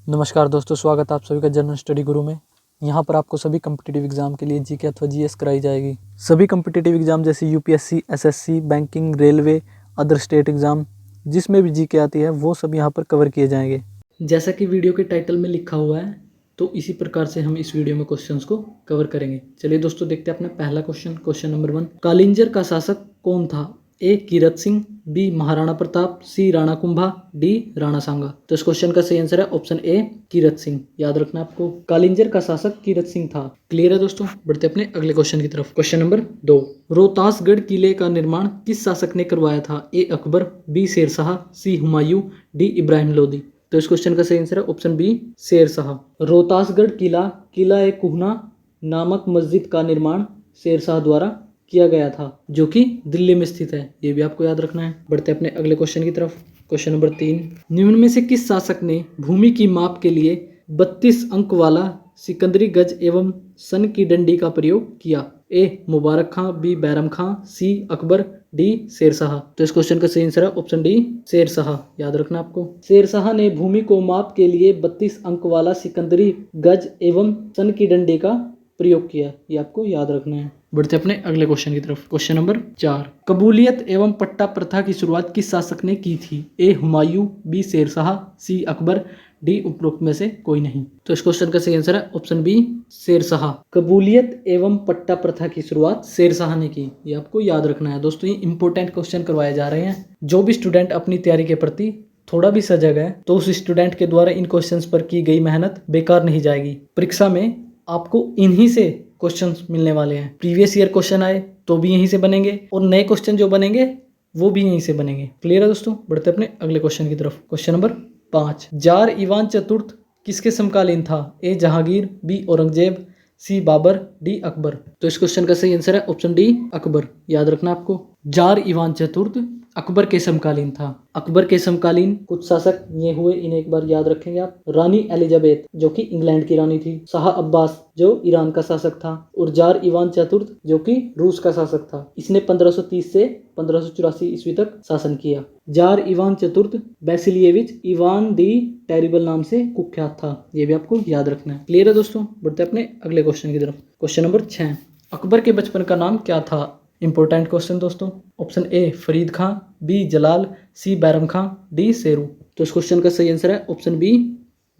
नमस्कार दोस्तों, स्वागत है आप सभी का जनरल स्टडी गुरु में। यहाँ पर आपको सभी कम्पिटिटिव एग्जाम के लिए जीके अथवा जीएस कराई जाएगी। सभी कम्पिटिटिव एग्जाम जैसे UPSC, SSC, banking, railway, other state exam जिसमें भी जीके आती है वो सब यहाँ पर कवर किए जाएंगे। जैसा कि वीडियो के टाइटल में लिखा हुआ है, तो इसी प्रकार से हम इस वीडियो में क्वेश्चंस को कवर करेंगे। चलिए दोस्तों, देखते हैं अपना पहला क्वेश्चन नंबर 1। कालिंजर का शासक कौन था? ए कीरत सिंह, बी महाराणा प्रताप, सी राणा कुंभा, डी राणा सांगा। तो इस क्वेश्चन का सही आंसर है ऑप्शन ए कीरत सिंह। याद रखना आपको, कालिंजर का शासक कीरत सिंह था। क्लियर है दोस्तों, बढ़ते अपने अगले क्वेश्चन की तरफ। Question number 2। रोहतासगढ़ किले का निर्माण किस शासक ने करवाया था? ए अकबर, बी शेरशाह, सी हुमायूं, डी इब्राहिम लोदी। तो इस क्वेश्चन का सही आंसर है ऑप्शन बी शेरशाह। रोहतासगढ़ किला ए कुहना नामक मस्जिद का निर्माण शेरशाह द्वारा किया गया था, जो कि दिल्ली में स्थित है। ये भी आपको याद रखना है। बढ़ते अपने अगले क्वेश्चन की तरफ। Question number 3। निम्न में से किस शासक ने भूमि की माप के लिए 32 अंक वाला सिकंदरी गज एवं सन की डंडी का प्रयोग किया? ए मुबारक खां, बी बैरम खां, सी अकबर, डी शेरशाह। तो इस क्वेश्चन का सही आंसर है ऑप्शन डी शेरशाह। याद रखना आपको, शेरशाह ने भूमि को माप के लिए 32 अंक वाला सिकंदरी गज एवं सन की डंडी का प्रयोग किया। ये आपको याद रखना है। बढ़ते अपने अगले क्वेश्चन की तरफ। Question number 4। कबूलियत एवं पट्टा प्रथा की शुरुआत किस शासक ने की थी? ए हुमायूं, बी शेरशाह, सी अकबर, डी उपरोक्त में से कोई नहीं। तो इस क्वेश्चन का सही आंसर है ऑप्शन बी शेरशाह। कबूलियत एवं पट्टा प्रथा की शुरुआत शेरशाह ने की। ये आपको याद रखना है दोस्तों। ये इंपॉर्टेंट क्वेश्चन करवाए जा रहे हैं। जो भी स्टूडेंट अपनी तैयारी के प्रति थोड़ा भी सजग है, तो उस स्टूडेंट के द्वारा इन क्वेश्चंस पर की गई मेहनत बेकार नहीं जाएगी। परीक्षा में आपको इन्हीं से क्वेश्चंस मिलने वाले हैं। प्रीवियस ईयर क्वेश्चन आए तो भी यहीं से बनेंगे, और नए क्वेश्चन जो बनेंगे वो भी यहीं से बनेंगे। क्लियर है दोस्तों, बढ़ते अपने अगले क्वेश्चन की तरफ। Question number 5। जार ईवान चतुर्थ किसके समकालीन था? ए जहांगीर, बी औरंगजेब, सी बाबर, डी अकबर। तो इस क्वेश्चन का सही आंसर है ऑप्शन डी अकबर। याद रखना आपको, जार ईवान चतुर्थ अकबर के समकालीन था। अकबर के समकालीन कुछ शासक ये हुए, इन्हें एक बार याद रखेंगे आप। रानी एलिजाबेथ जो कि इंग्लैंड की रानी थी, शाह अब्बास जो ईरान का शासक था, और जार ईवान चतुर्थ जो कि रूस का शासक था। इसने 1530 से 1584 ईस्वी तक शासन किया। जार ईवान चतुर्थ बेसिलिएविच इवान दी टेरिबल नाम से कुख्यात था। ये भी आपको याद रखना है। क्लियर है दोस्तों, बढ़ते अपने अगले क्वेश्चन की तरफ। Question number 6। अकबर के बचपन का नाम क्या था? इंपॉर्टेंट क्वेश्चन दोस्तों। Option A Farid Khan, B Jalal, C Bairam Khan, D Sheru. तो इस क्वेश्चन का सही आंसर है ऑप्शन बी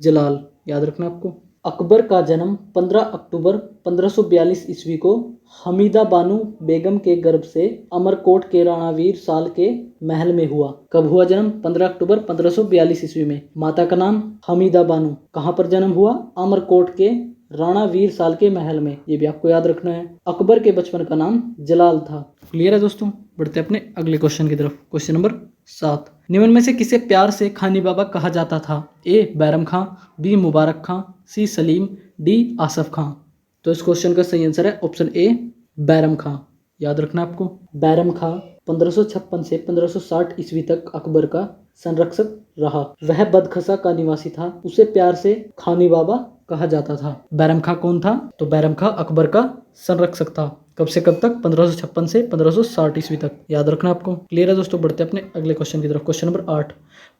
जलाल। याद रखना आपको। अकबर का जन्म 15 अक्टूबर 1542 ईस्वी को हमीदा बानो बेगम के गर्भ से अमरकोट के राणावीर साल के महल में हुआ। कब हुआ जन्म? 15 अक्टूबर 1542 ईस्वी में। माता का नाम हमीदा बानो। कहाँ पर जन्म हुआ? अमरकोट के राणा वीर साल के महल में। ये भी आपको याद रखना है। अकबर के बचपन का नाम जलाल था। क्लियर है दोस्तों, बढ़ते अपने अगले क्वेश्चन की तरफ। Question number 7। निम्न में से किसे प्यार से खानी बाबा कहा जाता था? ए बैरम खां, बी मुबारक खां, सी सलीम, डी आसफ खां। तो इस क्वेश्चन का सही आंसर है ऑप्शन ए बैरम खां। याद रखना आपको, बैरम खां 1556 से 1560 ईस्वी तक अकबर का संरक्षक रहा। वह बदखसा का निवासी था। उसे प्यार से खानी बाबा कहा जाता था। बैरम खां कौन था? तो बैरम खां अकबर का संरक्षक था। कब से कब तक? 1556 से 1560 ईस्वी तक। याद रखना आपको। क्लियर है दोस्तों, बढ़ते अपने अगले क्वेश्चन की तरफ। Question number 8।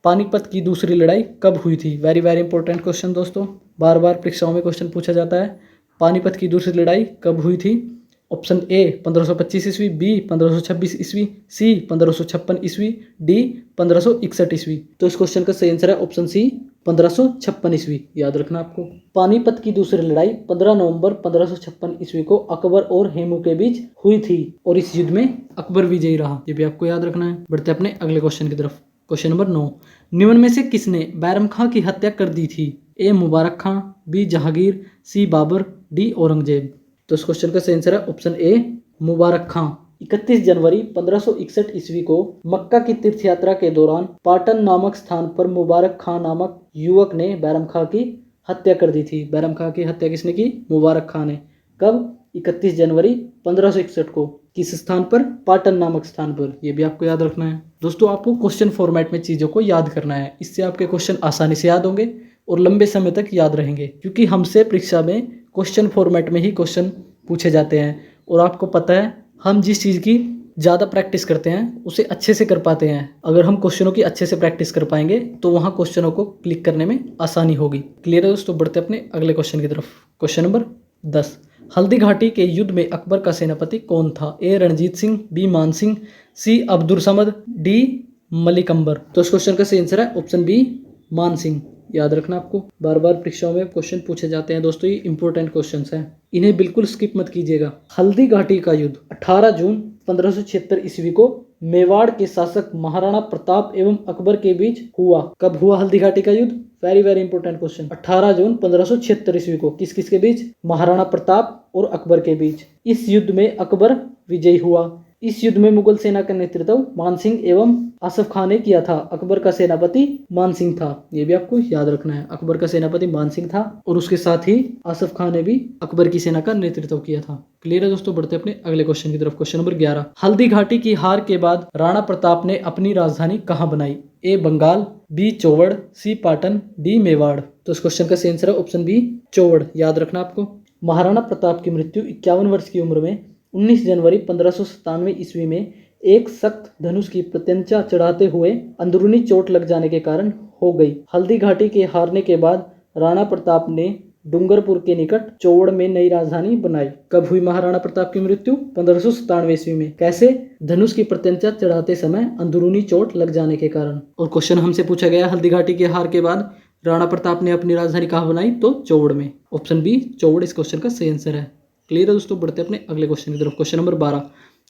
पानीपत की दूसरी लड़ाई कब हुई थी? वेरी वेरी इंपॉर्टेंट क्वेश्चन दोस्तों, बार बार परीक्षाओं में क्वेश्चन पूछा जाता है। पानीपत की दूसरी लड़ाई कब हुई थी? ऑप्शन ए 1525 ईस्वी, बी 1526 ईस्वी, सी 1556 ईस्वी, डी 1561 ईस्वी। तो इस क्वेश्चन का सही आंसर है ऑप्शन सी 1556 ईस्वी। याद रखना आपको। पानीपत की दूसरी लड़ाई 15 नवंबर 1556 ईस्वी को अकबर और हेमू के बीच हुई थी, और इस युद्ध में अकबर विजयी रहा। ये भी आपको याद रखना है। बढ़ते अपने अगले क्वेश्चन की तरफ। Question number 9। निम्न में से किसने बैरम खां की हत्या कर दी थी? ए मुबारक खां, बी जहांगीर, सी बाबर, डी औरंगजेब। तो इस क्वेश्चन का सही आंसर है ऑप्शन ए मुबारक खां। 31 जनवरी 1561 ईस्वी को मक्का की तीर्थ यात्रा के दौरान पाटन नामक स्थान पर मुबारक खां नामक युवक ने बैरम खां की हत्या कर दी थी। बैरम खां की हत्या किसने की? मुबारक खां ने। कब? 31 जनवरी 1561 को। किस स्थान पर? पाटन नामक स्थान पर। यह भी आपको याद रखना है दोस्तों। आपको क्वेश्चन फॉर्मेट में चीजों को याद करना है, इससे आपके क्वेश्चन आसानी से याद होंगे और लंबे समय तक याद रहेंगे, क्योंकि हमसे परीक्षा में क्वेश्चन फॉर्मेट में ही क्वेश्चन पूछे जाते हैं। और आपको पता है हम जिस चीज़ की ज़्यादा प्रैक्टिस करते हैं उसे अच्छे से कर पाते हैं। अगर हम क्वेश्चनों की अच्छे से प्रैक्टिस कर पाएंगे तो वहाँ क्वेश्चनों को क्लिक करने में आसानी होगी। क्लियर है दोस्तों, बढ़ते अपने अगले क्वेश्चन की तरफ। क्वेश्चन नंबर 10, हल्दी घाटी के युद्ध में अकबर का सेनापति कौन था? ए रणजीत सिंह, बी मान सिंह, सी अब्दुल समद, डी मलिक अंबर। तो इस क्वेश्चन का सही आंसर है ऑप्शन बी मान सिंह। याद रखना, आपको बार बार परीक्षाओं में क्वेश्चन पूछे जाते हैं दोस्तों, ये इंपॉर्टेंट क्वेश्चंस हैं, इन्हें बिल्कुल स्किप मत कीजिएगा। हल्दी घाटी का युद्ध 18 जून 1576 ईस्वी को मेवाड़ के शासक महाराणा प्रताप एवं अकबर के बीच हुआ। कब हुआ हल्दी घाटी का युद्ध? Very very important question. 18 जून 1576 ईस्वी को किस किस के बीच? महाराणा प्रताप और अकबर के बीच। इस युद्ध में अकबर विजयी हुआ। इस युद्ध में मुगल सेना का नेतृत्व मान सिंह एवं आसफ खान ने किया था। अकबर का सेनापति मान सिंह था, ये भी आपको याद रखना है। अकबर का सेनापति मान सिंह था और उसके साथ ही आसफ खान ने भी अकबर की सेना का नेतृत्व किया था। क्लियर है दोस्तों, बढ़ते अपने अगले क्वेश्चन की तरफ। क्वेश्चन नंबर 11, हल्दी घाटी की हार के बाद राणा प्रताप ने अपनी राजधानी कहाँ बनाई? ए बंगाल, बी चौवड़, सी पाटन, डी मेवाड़। तो इस क्वेश्चन का सही आंसर है ऑप्शन बी चौवड़। याद रखना आपको। महाराणा प्रताप की मृत्यु 51 वर्ष की उम्र में 19 जनवरी 1597 ईस्वी में एक सख्त धनुष की प्रत्यंचा चढ़ाते हुए अंदरूनी चोट लग जाने के कारण हो गई। हल्दी घाटी के हारने के बाद राणा प्रताप ने डूंगरपुर के निकट चौवड़ में नई राजधानी बनाई। कब हुई महाराणा प्रताप की मृत्यु? 1597 ईस्वी में। कैसे? धनुष की प्रत्यंचा चढ़ाते समय अंदरूनी चोट लग जाने के कारण। और क्वेश्चन हमसे पूछा गया, हल्दी घाटी के हार के बाद राणा प्रताप ने अपनी राजधानी कहाँ बनाई? तो चौवड़ में। ऑप्शन बी चौवड़ इस क्वेश्चन का सही आंसर है। क्लियर है दोस्तों, बढ़ते अपने अगले क्वेश्चन की तरफ। क्वेश्चन नंबर 12,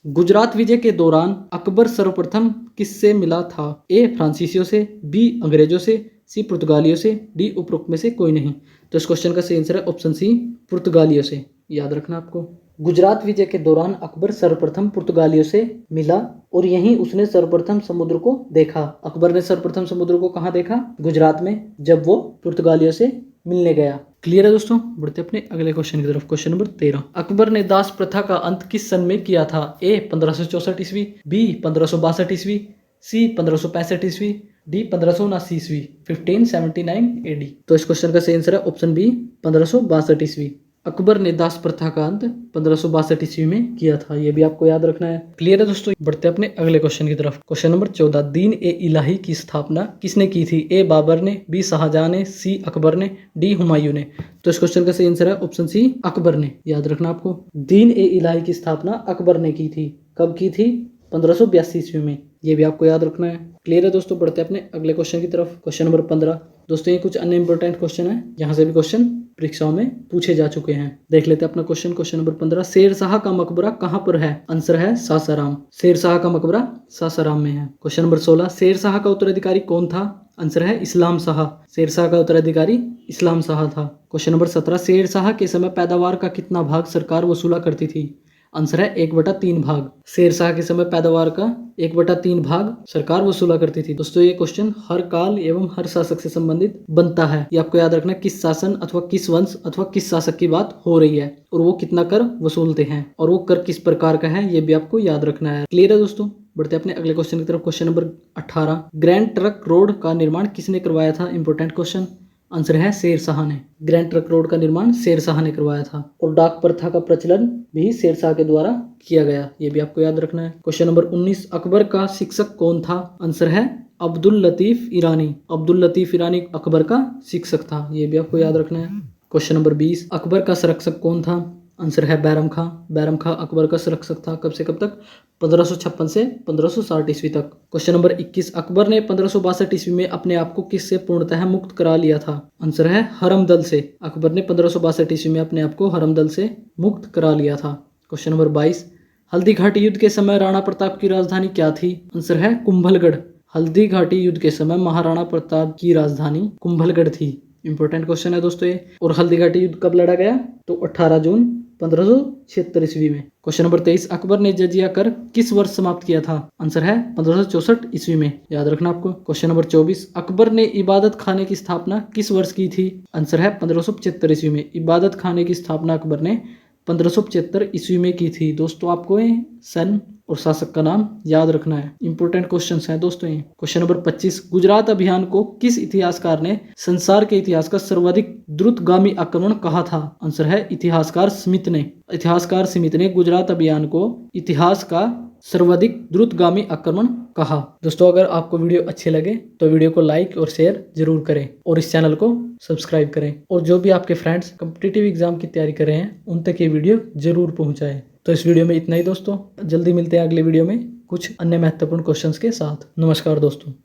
गुजरात विजय के दौरान अकबर सर्वप्रथम किससे मिला था? ए फ्रांसीसियों से, बी अंग्रेजों से, सी पुर्तगालियों से, डी उपरोक्त में से कोई नहीं। तो इस क्वेश्चन का सही आंसर है ऑप्शन सी पुर्तगालियों से। याद रखना आपको। गुजरात विजय के दौरान अकबर सर्वप्रथम पुर्तगालियों से मिला और यहीं उसने सर्वप्रथम समुद्र को देखा। अकबर ने सर्वप्रथम समुद्र को कहाँ देखा? गुजरात में, जब वो पुर्तगालियों से मिलने गया। क्लियर है दोस्तों, बढ़ते अपने अगले क्वेश्चन की तरफ। क्वेश्चन नंबर 13, अकबर ने दास प्रथा का अंत किस सन में किया था? ए 1564 ईस्वी, बी 1562 ईस्वी, सी 1565 ईस्वी, डी 1579 ईस्वी। 1579 AD। तो इस क्वेश्चन का सही आंसर है ऑप्शन बी 1562 ईस्वी। अकबर ने दास प्रथा का अंत 1562 ईस्वी में किया था, ये भी आपको याद रखना है। क्लियर है दोस्तों, बढ़ते अपने अगले क्वेश्चन की तरफ। क्वेश्चन नंबर 14, दीन ए इलाही की स्थापना किसने की थी? ए बाबर ने, बी शाहजहां ने, सी अकबर ने, डी हुमायूं ने। तो इस क्वेश्चन का सही आंसर है ऑप्शन सी अकबर ने। याद रखना आपको। दीन ए इलाही की स्थापना अकबर ने की थी। कब की थी? 1582 ईस्वी में, ये भी आपको याद रखना है। क्लियर है दोस्तों, बढ़ते अपने अगले क्वेश्चन की तरफ। क्वेश्चन नंबर 15, दोस्तों ये कुछ अन्य इंपॉर्टेंट क्वेश्चन है, यहाँ से भी क्वेश्चन परीक्षाओं में पूछे जा चुके हैं। देख लेते हैं अपना question. Question number 15, Sher Shah का मकबरा कहाँ पर है? आंसर है सासाराम। शेर शाह का मकबरा सासाराम में है। क्वेश्चन नंबर 16, शेर शाह का उत्तराधिकारी कौन था? आंसर है इस्लाम शाह। शेर शाह का उत्तराधिकारी इस्लाम शाह था। क्वेश्चन नंबर 17, शेर शाह के समय पैदावार का कितना भाग सरकार वसूला करती थी? आंसर है 1/3 भाग। शेर शाह के समय पैदावार का 1/3 भाग सरकार वसूला करती थी। दोस्तों ये क्वेश्चन हर काल एवं हर शासक से संबंधित बनता है। ये आपको याद रखना, किस शासन अथवा किस वंश अथवा किस शासक की बात हो रही है और वो कितना कर वसूलते हैं और वो कर किस प्रकार का है, ये भी आपको याद रखना है। क्लियर है दोस्तों, बढ़ते अपने अगले क्वेश्चन की तरफ। Question number 18, grand trunk road का निर्माण किसने करवाया था? Important question. आंसर है शेर शाह ने। ग्रैंड ट्रंक रोड का निर्माण शेर शाह ने करवाया था और डाक प्रथा का प्रचलन भी शेर शाह के द्वारा किया गया, ये भी आपको याद रखना है। क्वेश्चन नंबर 19, अकबर का शिक्षक कौन था? आंसर है अब्दुल लतीफ ईरानी। अब्दुल लतीफ ईरानी अकबर का शिक्षक था, ये भी आपको याद रखना है। क्वेश्चन नंबर 20, अकबर का संरक्षक कौन था? आंसर है बैरम खां। बैरम खां अकबर का संरक्षक था। कब से कब तक? 1556 से 1560 ईस्वी तक। क्वेश्चन नंबर 21, अकबर ने 1562 ईस्वी में अपने आप को किससे पूर्णतः मुक्त करा लिया था? आंसर है हरम दल से। अकबर ने 1562 ईस्वी में अपने आप को हरम दल से मुक्त करा लिया था। क्वेश्चन नंबर 22, हल्दी घाटी युद्ध के समय राणा प्रताप की राजधानी क्या थी? आंसर है कुंभलगढ़। हल्दी घाटी युद्ध के समय महाराणा प्रताप की राजधानी कुंभलगढ़ थी। इंपॉर्टेंट क्वेश्चन है दोस्तों ये। और हल्दी घाटी युद्ध कब लड़ा गया? तो 18 जून 1576 ईस्वी में। क्वेश्चन नंबर 23, अकबर ने जजिया कर किस वर्ष समाप्त किया था? आंसर है 1564 ईस्वी में, याद रखना आपको। क्वेश्चन नंबर 24, अकबर ने इबादत खाने की स्थापना किस वर्ष की थी? आंसर है 1575 ईस्वी में। इबादत खाने की स्थापना अकबर ने 1575 ईस्वी में की थी। दोस्तों आपको सन और शासक का नाम याद रखना है। इंपॉर्टेंट क्वेश्चंस हैं दोस्तों ये। क्वेश्चन नंबर 25, गुजरात अभियान को किस इतिहासकार ने संसार के इतिहास का सर्वाधिक द्रुतगामी आक्रमण कहा था? आंसर है इतिहासकार स्मिथ ने। इतिहासकार स्मिथ ने गुजरात अभियान को इतिहास का सर्वाधिक द्रुतगामी आक्रमण कहा। दोस्तों अगर आपको वीडियो अच्छे लगे तो वीडियो को लाइक और शेयर जरूर करें और इस चैनल को सब्सक्राइब करें और जो भी आपके फ्रेंड्स कॉम्पिटिटिव एग्जाम की तैयारी कर रहे हैं उन तक ये वीडियो जरूर पहुंचाएं। तो इस वीडियो में इतना ही दोस्तों, जल्दी मिलते हैं अगले वीडियो में कुछ अन्य महत्वपूर्ण क्वेश्चंस के साथ। नमस्कार दोस्तों।